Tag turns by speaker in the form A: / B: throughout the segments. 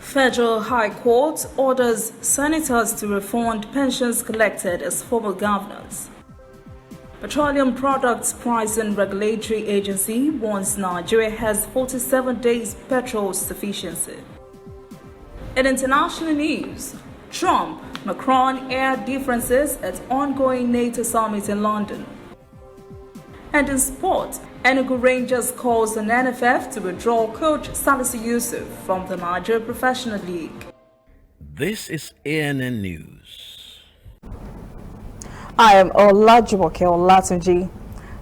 A: Federal High Court orders senators to refund pensions collected as former governors. Petroleum Products Pricing Regulatory Agency warns Nigeria has 47 days petrol sufficiency. In international news, Trump, Macron air differences at ongoing NATO summit in London. And in sport, Enugu Rangers calls on NFF to withdraw coach Salisu Yusuf from the Nigeria Professional League.
B: This is ANN News.
C: I am Olajumoke Olatunji.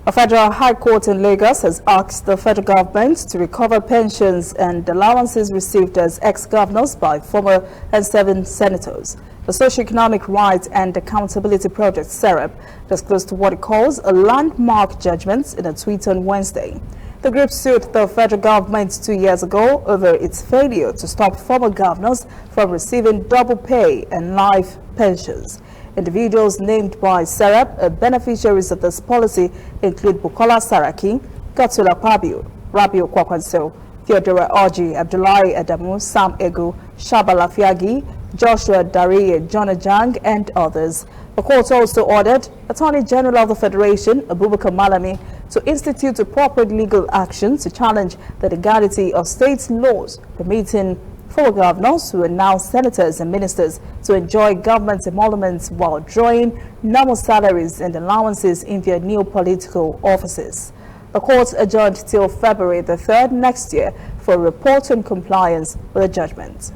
C: A federal high court in Lagos has asked the federal government to recover pensions and allowances received as ex-governors by former and 7 senators. The Socio-Economic Rights and Accountability Project, SEREP, disclosed what it calls a landmark judgment in a tweet on Wednesday. The group sued the federal government 2 years ago over its failure to stop former governors from receiving double pay and life pensions. Individuals named by SEREP beneficiaries of this policy include Bukola Saraki, Katsula Pabio, Rabiu Kwakwanso, Theodora Orji, Abdullahi Adamu, Sam Egu, Shabala Fiagi, Joshua Dariye, Jonah Jang, and others. The court also ordered Attorney General of the Federation, Abubakar Malami, to institute appropriate legal action to challenge the legality of state laws permitting former governors who are now senators and ministers to enjoy government emoluments while drawing normal salaries and allowances in their new political offices. The court adjourned till February the 3rd next year for a report on compliance with the judgment.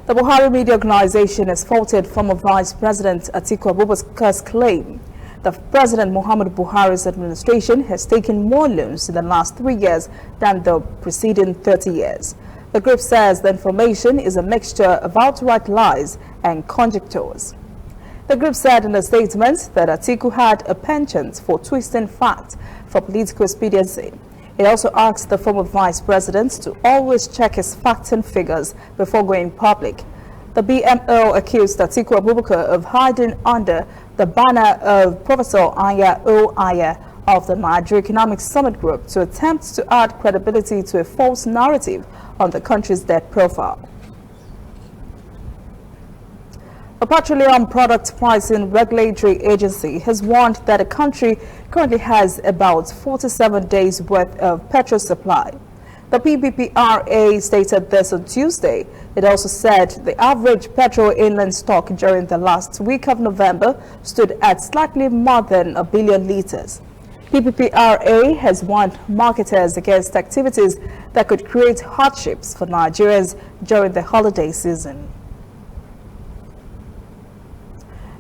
C: The Buhari Media Organization has faulted former Vice President Atiku Abubakar's claim that President Muhammadu Buhari's administration has taken more loans in the last 3 years than the preceding 30 years. The group says the information is a mixture of outright lies and conjectures. The group said in a statement that Atiku had a penchant for twisting facts for political expediency. It also asked the former vice president to always check his facts and figures before going public. The BMO accused Atiku Abubakar of hiding under the banner of Professor Aya O. Aya of the Nigeria Economic Summit Group to attempt to add credibility to a false narrative on the country's debt profile. The Petroleum Products Pricing Regulatory Agency has warned that the country currently has about 47 days worth of petrol supply. The PPPRA stated this on Tuesday. It also said the average petrol inland stock during the last week of November stood at slightly more than 1 billion liters. PPPRA has warned marketers against activities that could create hardships for Nigerians during the holiday season.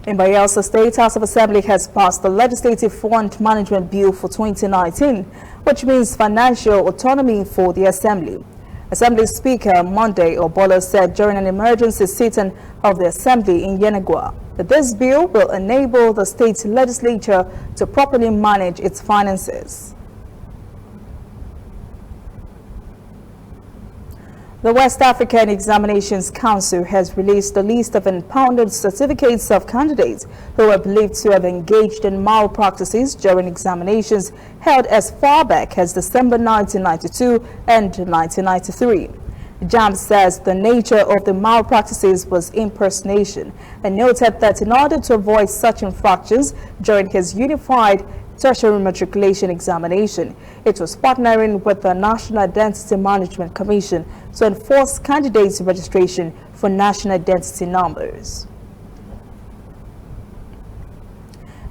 C: In Bayelsa State, House of Assembly has passed the Legislative Fund Management Bill for 2019, which means financial autonomy for the Assembly. Assembly Speaker Monday Obola said during an emergency sitting of the Assembly in Yenagoa that this bill will enable the state legislature to properly manage its finances. The West African Examinations Council has released a list of impounded certificates of candidates who are believed to have engaged in malpractices during examinations held as far back as December 1992 and 1993. JAMB says the nature of the malpractices was impersonation and noted that in order to avoid such infractions during his unified tertiary matriculation examination, it was partnering with the National Identity Management Commission to enforce candidates' registration for national identity numbers.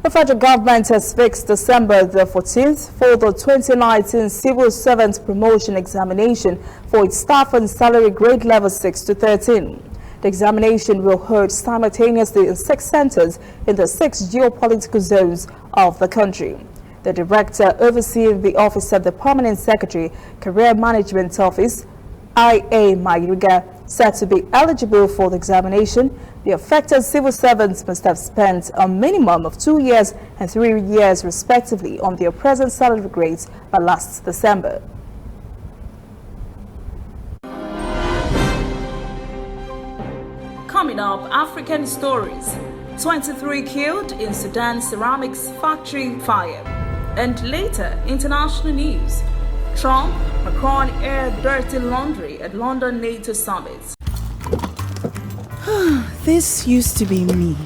C: The federal government has fixed December the 14th for the 2019 Civil Servants Promotion Examination for its staff and salary grade level 6 to 13. The examination will hold simultaneously in 6 centers in the 6 geopolitical zones of the country. The director overseeing the Office of the Permanent Secretary, Career Management Office, IA Mayuga, said to be eligible for the examination, the affected civil servants must have spent a minimum of 2 years and 3 years respectively on their present salary grades by last December.
A: Coming up, African stories. 23 killed in Sudan ceramics factory fire. And later, international news. Trump, Macron aired dirty laundry at London NATO summit.
D: This used to be me.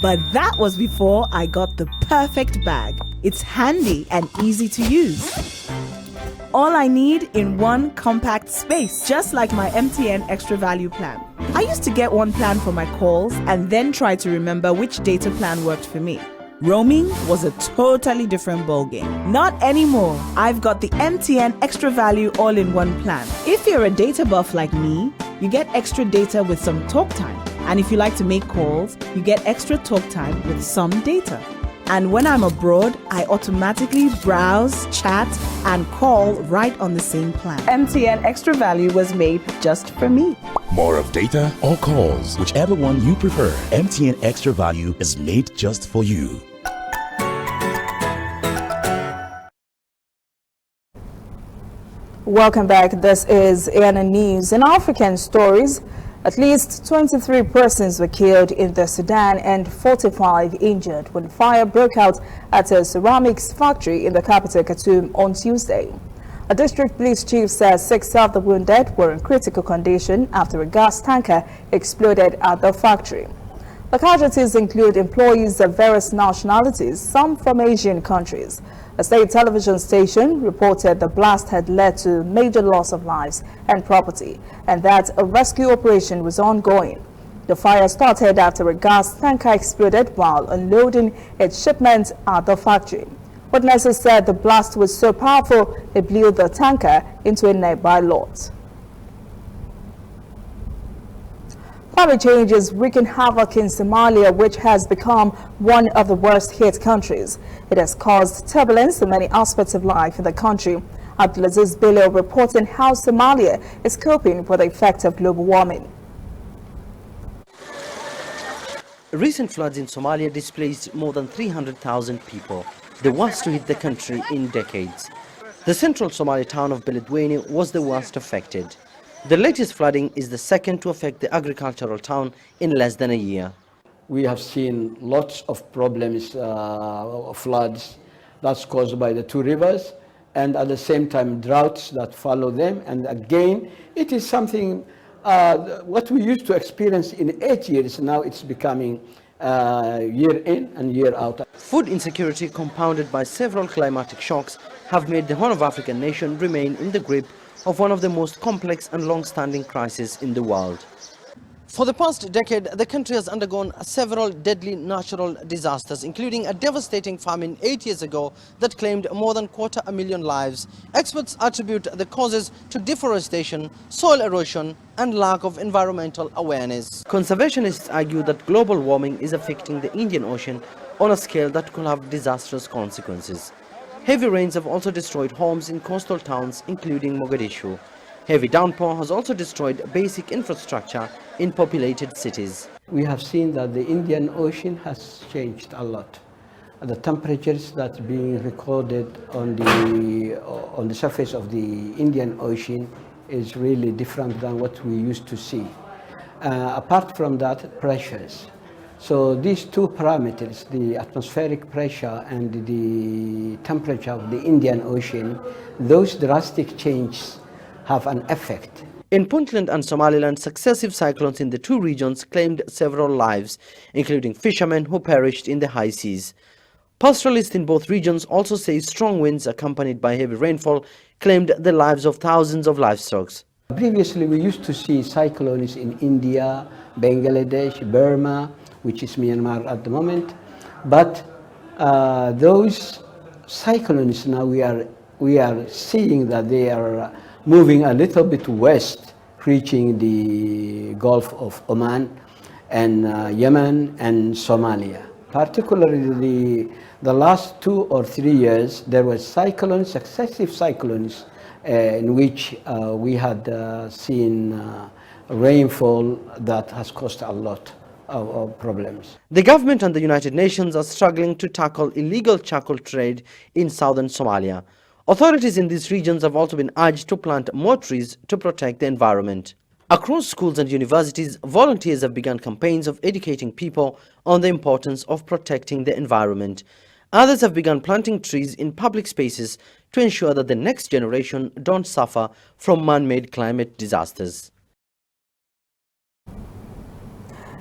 D: But that was before I got the perfect bag. It's handy and easy to use. All I need in one compact space, just like my MTN Extra Value plan. I used to get one plan for my calls and then try to remember which data plan worked for me. Roaming was a totally different ballgame. Not anymore. I've got the MTN Extra Value all-in-one plan. If you're a data buff like me, you get extra data with some talk time. And if you like to make calls, you get extra talk time with some data. And when I'm abroad, I automatically browse, chat, and call right on the same plan. MTN Extra Value was made just for me.
E: More of data or calls, whichever one you prefer. MTN Extra Value is made just for you.
C: Welcome back. This is ANN News. In African stories, at least 23 persons were killed in the Sudan and 45 injured when fire broke out at a ceramics factory in the capital Khartoum on Tuesday. A district police chief says 6 of the wounded were in critical condition after a gas tanker exploded at the factory. The casualties include employees of various nationalities, some from Asian countries. A state television station reported the blast had led to major loss of lives and property, and that a rescue operation was ongoing. The fire started after a gas tanker exploded while unloading its shipment at the factory. Witnesses said the blast was so powerful it blew the tanker into a nearby lot. Climate change is wreaking havoc in Somalia, which has become one of the worst hit countries. It has caused turbulence in many aspects of life in the country. Abdulaziz Bello reporting how Somalia is coping with the effect of global warming.
F: Recent floods in Somalia displaced more than 300,000 people, the worst to hit the country in decades. The central Somali town of Beledweyne was the worst affected. The latest flooding is the second to affect the agricultural town in less than a year.
G: We have seen lots of problems, floods that's caused by the two rivers, and at the same time droughts that follow them. And again, it is something, what we used to experience in 8 years, now it's becoming year in and year out.
F: Food insecurity compounded by several climatic shocks have made the Horn of Africa nation remain in the grip of one of the most complex and long-standing crises in the world. For the past decade, the country has undergone several deadly natural disasters, including a devastating famine 8 years ago that claimed more than 250,000 lives. Experts attribute the causes to deforestation, soil erosion, and lack of environmental awareness. Conservationists argue that global warming is affecting the Indian Ocean on a scale that could have disastrous consequences. Heavy rains have also destroyed homes in coastal towns, including Mogadishu. Heavy downpour has also destroyed basic infrastructure in populated cities.
G: We have seen that the Indian Ocean has changed a lot. The temperatures that are being recorded on the surface of the Indian Ocean is really different than what we used to see. Apart from that, pressures. So these two parameters, the atmospheric pressure and the temperature of the Indian Ocean, those drastic changes have an effect.
F: In Puntland and Somaliland, successive cyclones in the two regions claimed several lives, including fishermen who perished in the high seas. Pastoralists in both regions also say strong winds accompanied by heavy rainfall claimed the lives of thousands of livestock.
G: Previously, we used to see cyclones in India, Bangladesh, Burma, which is Myanmar at the moment, but those cyclones now we are seeing that they are moving a little bit west, reaching the Gulf of Oman and Yemen and Somalia. Particularly the last 2 or 3 years, there were cyclones, successive cyclones, in which we had seen rainfall that has caused a lot of problems.
F: The government and the United Nations are struggling to tackle illegal charcoal trade in southern Somalia. Authorities in these regions have also been urged to plant more trees to protect the environment. Across schools and universities, volunteers have begun campaigns of educating people on the importance of protecting the environment. Others have begun planting trees in public spaces to ensure that the next generation don't suffer from man-made climate disasters.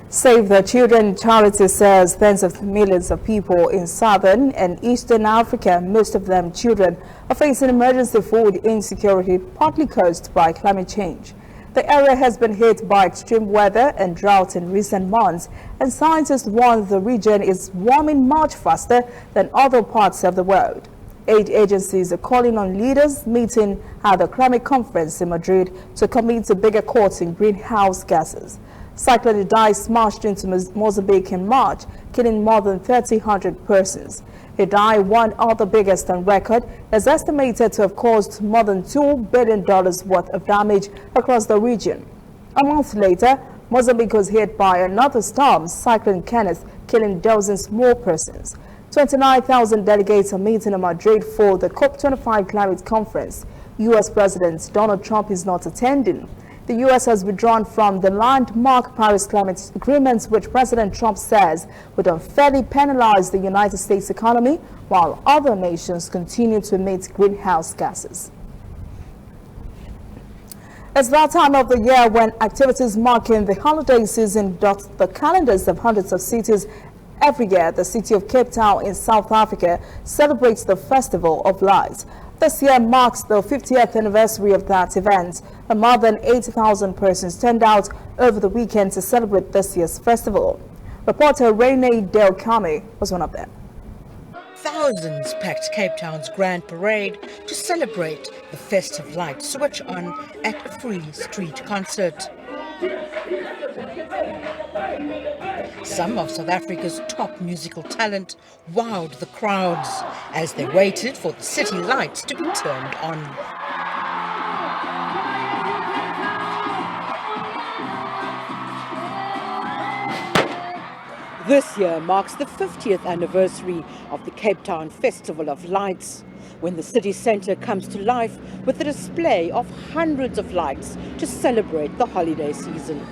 C: Save the Children charity says tens of millions of people in southern and eastern Africa, most of them children, are facing emergency food insecurity partly caused by climate change. The area has been hit by extreme weather and drought in recent months, and scientists warn the region is warming much faster than other parts of the world. Aid agencies are calling on leaders meeting at the climate conference in Madrid to commit to bigger cuts in greenhouse gases. Cyclone Idai smashed into Mozambique in March, killing more than 1,300 persons. Idai, one of the biggest on record, is estimated to have caused more than $2 billion worth of damage across the region. A month later, Mozambique was hit by another storm, Cyclone Kenneth, killing dozens more persons. 29,000 delegates are meeting in Madrid for the COP25 climate conference. U.S. President Donald Trump is not attending. The U.S. has withdrawn from the landmark Paris Climate Agreement, which President Trump says would unfairly penalize the United States economy, while other nations continue to emit greenhouse gases. It's that time of the year when activities marking the holiday season dot the calendars of hundreds of cities. Every year, the city of Cape Town in South Africa celebrates the Festival of Lights. This year marks the 50th anniversary of that event, and more than 80,000 persons turned out over the weekend to celebrate this year's festival. Reporter Renee Del Carme was one of them.
H: Thousands packed Cape Town's Grand Parade to celebrate the festive light switch on at a free street concert. Some of South Africa's top musical talent wowed the crowds as they waited for the city lights to be turned on. This year marks the 50th anniversary of the Cape Town Festival of Lights, when the city centre comes to life with a display of hundreds of lights to celebrate the holiday season.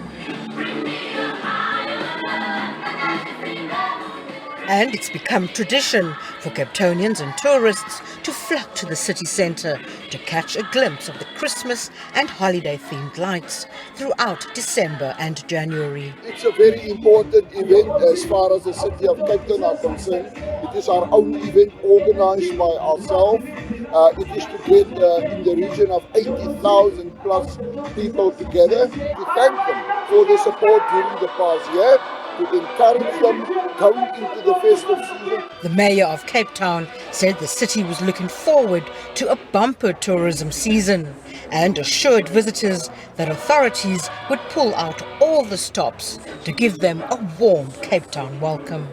H: And it's become tradition for Cape Townians and tourists to flock to the city centre to catch a glimpse of the Christmas and holiday-themed lights throughout December and January.
I: It's a very important event as far as the city of Cape Town are concerned. It is our own event organised by ourselves. It is to get in the region of 80,000 plus people together to thank them for the support during the past year, to encourage them going into the festive season.
H: The mayor of Cape Town said the city was looking forward to a bumper tourism season and assured visitors that authorities would pull out all the stops to give them a warm Cape Town welcome.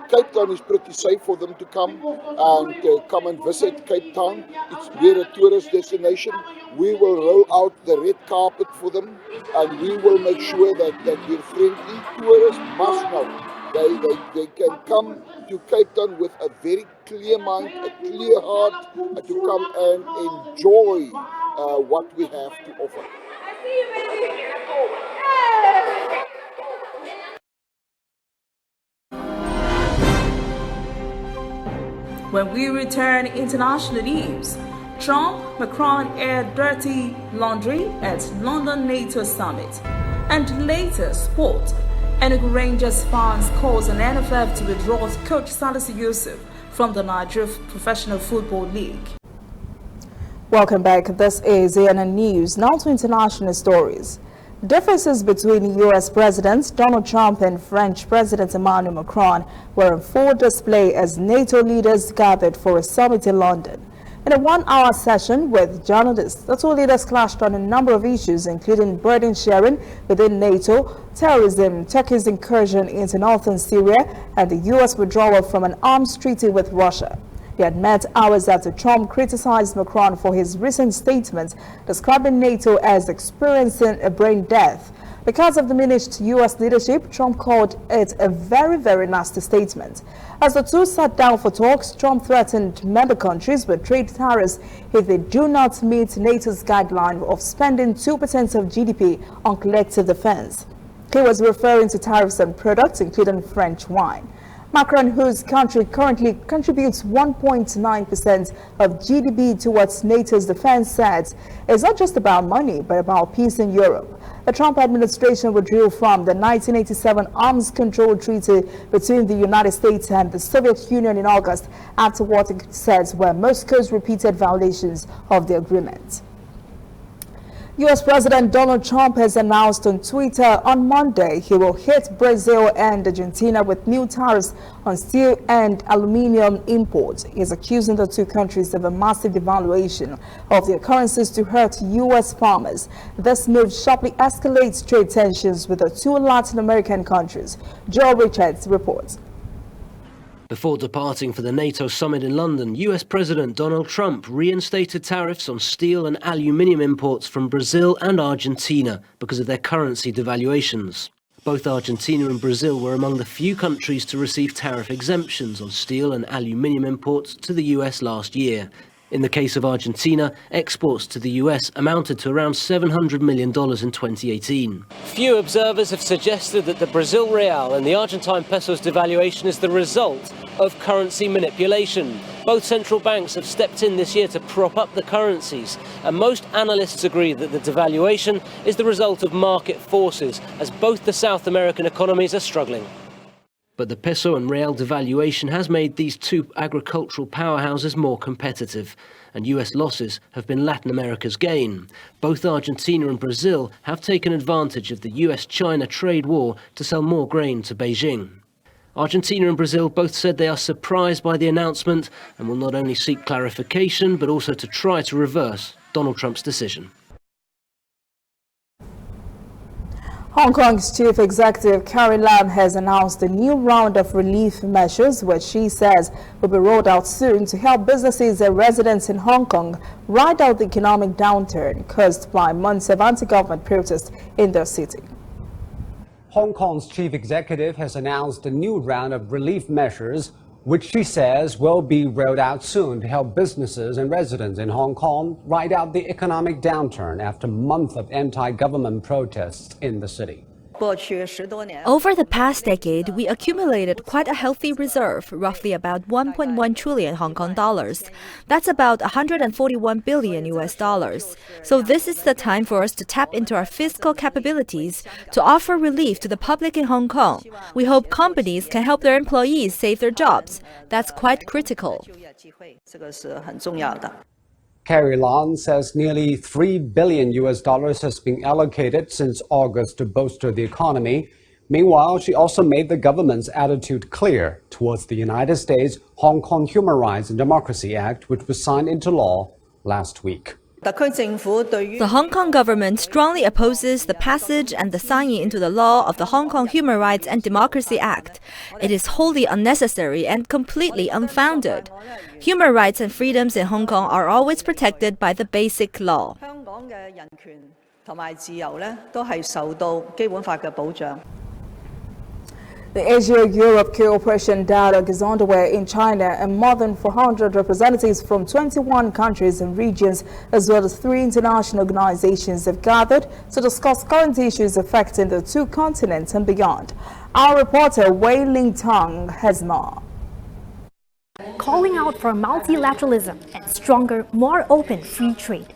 I: Cape Town is pretty safe for them to come and visit Cape Town. We're a tourist destination. We will roll out the red carpet for them, and we will make sure that we're friendly. Tourists must know they can come to Cape Town with a very clear mind, a clear heart, to come and enjoy what we have to offer.
A: When we return, international news. Trump, Macron aired dirty laundry at London NATO summit. And later, sport. Enugu Rangers fans calls on NFF to withdraw coach Salisu Yusuf from the Nigeria Professional Football League.
C: Welcome back. This is ANN News. Now to international stories. Differences between U.S. President Donald Trump and French President Emmanuel Macron were on full display as NATO leaders gathered for a summit in London. In a one-hour session with journalists, the two leaders clashed on a number of issues, including burden sharing within NATO, terrorism, Turkey's incursion into northern Syria, and the U.S. withdrawal from an arms treaty with Russia. They had met hours after Trump criticized Macron for his recent statement describing NATO as experiencing a brain death. Because of diminished U.S. leadership, Trump called it a very, very nasty statement. As the two sat down for talks, Trump threatened member countries with trade tariffs if they do not meet NATO's guideline of spending 2% of GDP on collective defense. He was referring to tariffs on products, including French wine. Macron, whose country currently contributes 1.9% of GDP towards NATO's defense, said it's not just about money, but about peace in Europe. The Trump administration withdrew from the 1987 Arms Control Treaty between the United States and the Soviet Union in August after what it says were Moscow's repeated violations of the agreement. U.S. President Donald Trump has announced on Twitter on Monday he will hit Brazil and Argentina with new tariffs on steel and aluminum imports. He is accusing the two countries of a massive devaluation of their currencies to hurt U.S. farmers. This move sharply escalates trade tensions with the two Latin American countries. Joe Richards reports.
J: Before departing for the NATO summit in London, US President Donald Trump reinstated tariffs on steel and aluminium imports from Brazil and Argentina because of their currency devaluations. Both Argentina and Brazil were among the few countries to receive tariff exemptions on steel and aluminium imports to the US last year. In the case of Argentina, exports to the US amounted to around $700 million in 2018. Few observers have suggested that the Brazil real and the Argentine peso's devaluation is the result of currency manipulation. Both central banks have stepped in this year to prop up the currencies, and most analysts agree that the devaluation is the result of market forces, as both the South American economies are struggling. But the peso and real devaluation has made these two agricultural powerhouses more competitive, and US losses have been Latin America's gain. Both Argentina and Brazil have taken advantage of the US-China trade war to sell more grain to Beijing. Argentina and Brazil both said they are surprised by the announcement and will not only seek clarification, but also to try to reverse Donald Trump's decision.
C: Hong Kong's chief executive Carrie Lam has announced a new round of relief measures, which she says will be rolled out soon to help businesses and residents in Hong Kong ride out the economic downturn caused by months of anti-government protests in their city.
K: Hong Kong's chief executive has announced a new round of relief measures, which she says will be rolled out soon to help businesses and residents in Hong Kong ride out the economic downturn after months of anti-government protests in the city.
L: Over the past decade, we accumulated quite a healthy reserve, roughly about 1.1 trillion Hong Kong dollars. That's about 141 billion US dollars. So this is the time for us to tap into our fiscal capabilities to offer relief to the public in Hong Kong. We hope companies can help their employees save their jobs. That's quite critical.
K: Carrie Lam says nearly $3 billion US dollars has been allocated since August to bolster the economy. Meanwhile, she also made the government's attitude clear towards the United States Hong Kong Human Rights and Democracy Act, which was signed into law last week.
L: The Hong Kong government strongly opposes the passage and the signing into the law of the Hong Kong Human Rights and Democracy Act. It is wholly unnecessary and completely unfounded. Human rights and freedoms in Hong Kong are always protected by the Basic Law.
C: The Asia-Europe Cooperation Dialogue is underway in China, and more than 400 representatives from 21 countries and regions, as well as 3 international organizations, have gathered to discuss current issues affecting the two continents and beyond. Our reporter Wei Ling Tong has more.
M: Calling out for multilateralism and stronger, more open free trade.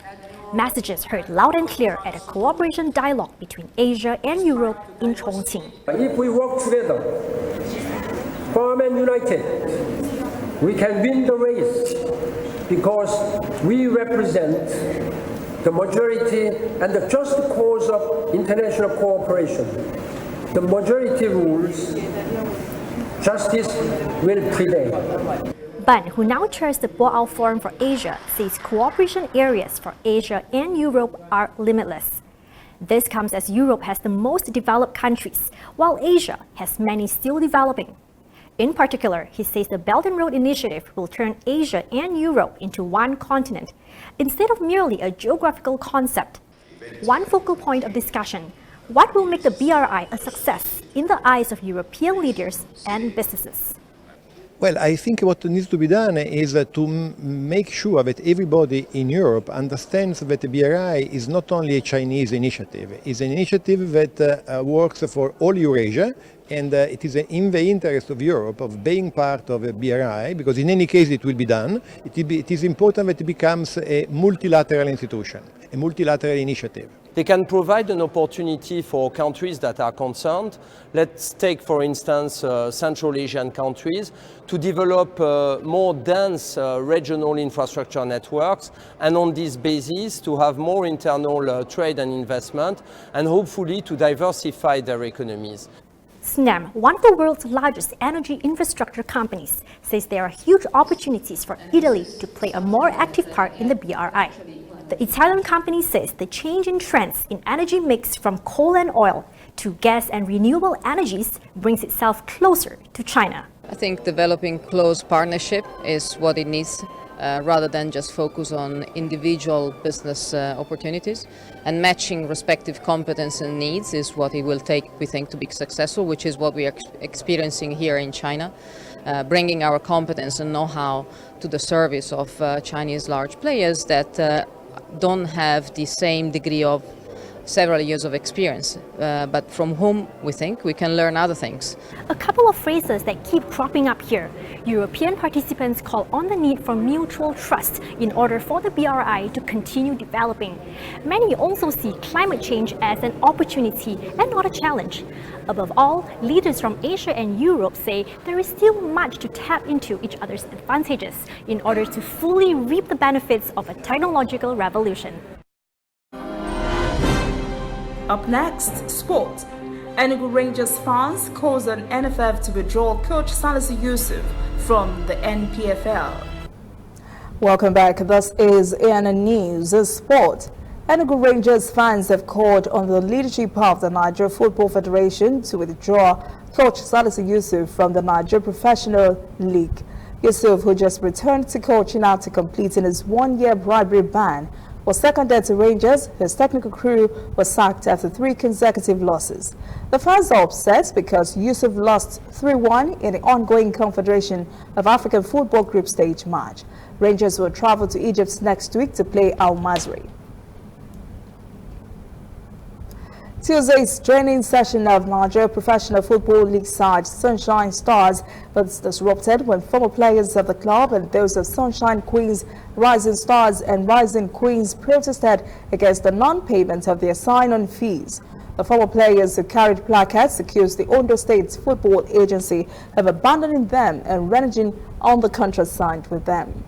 M: Messages heard loud and clear at a cooperation dialogue between Asia and Europe in Chongqing.
N: If we work together, firm and united, we can win the race because we represent the majority and the just cause of international cooperation. The majority rules, justice will prevail.
M: Ban, who now chairs the Boao Forum for Asia, says cooperation areas for Asia and Europe are limitless. This comes as Europe has the most developed countries, while Asia has many still developing. In particular, he says the Belt and Road Initiative will turn Asia and Europe into one continent, instead of merely a geographical concept. One focal point of discussion: what will make the BRI a success in the eyes of European leaders and businesses?
O: Well, I think what needs to be done is to make sure that everybody in Europe understands that the BRI is not only a Chinese initiative, it's an initiative that works for all Eurasia, and it is in the interest of Europe of being part of a BRI, because in any case it will be done. It is important that it becomes a multilateral institution, a multilateral initiative.
P: They can provide an opportunity for countries that are concerned. Let's take, for instance, Central Asian countries to develop more dense regional infrastructure networks, and on this basis to have more internal trade and investment, and hopefully to diversify their economies.
M: Snam, one of the world's largest energy infrastructure companies, says there are huge opportunities for Italy to play a more active part in the BRI. The Italian company says the change in trends in energy mix from coal and oil to gas and renewable energies brings itself closer to China.
Q: I think developing close partnership is what it needs, rather than just focus on individual business opportunities. And matching respective competence and needs is what it will take, we think, to be successful, which is what we are experiencing here in China. Bringing our competence and know-how to the service of Chinese large players that don't have the same degree of several years of experience, but from whom we think we can learn other things.
M: A couple of phrases that keep cropping up here. European participants call on the need for mutual trust in order for the BRI to continue developing. Many also see climate change as an opportunity and not a challenge. Above all, leaders from Asia and Europe say there is still much to tap into each other's advantages in order to fully reap the benefits of a technological revolution.
A: Up next, sport. Enugu Rangers fans calls on NFF to withdraw coach Salisu Yusuf from the NPFL.
C: Welcome back. This is ANN News Sport. Enugu Rangers fans have called on the leadership of the Nigeria Football Federation to withdraw coach Salisu Yusuf from the Nigeria Professional League. Yusuf, who just returned to coaching after completing his one-year bribery ban, was seconded to Rangers. His technical crew was sacked after 3 consecutive losses. The fans are upset because Yusuf lost 3-1 in the ongoing Confederation of African Football Group stage match. Rangers will travel to Egypt next week to play Al Masry. Tuesday's training session of Nigeria Professional Football League side Sunshine Stars was disrupted when former players of the club and those of Sunshine Queens, Rising Stars and Rising Queens protested against the non-payment of their sign-on fees. The former players who carried placards accused the Ondo State Football Agency of abandoning them and reneging on the contract signed with them.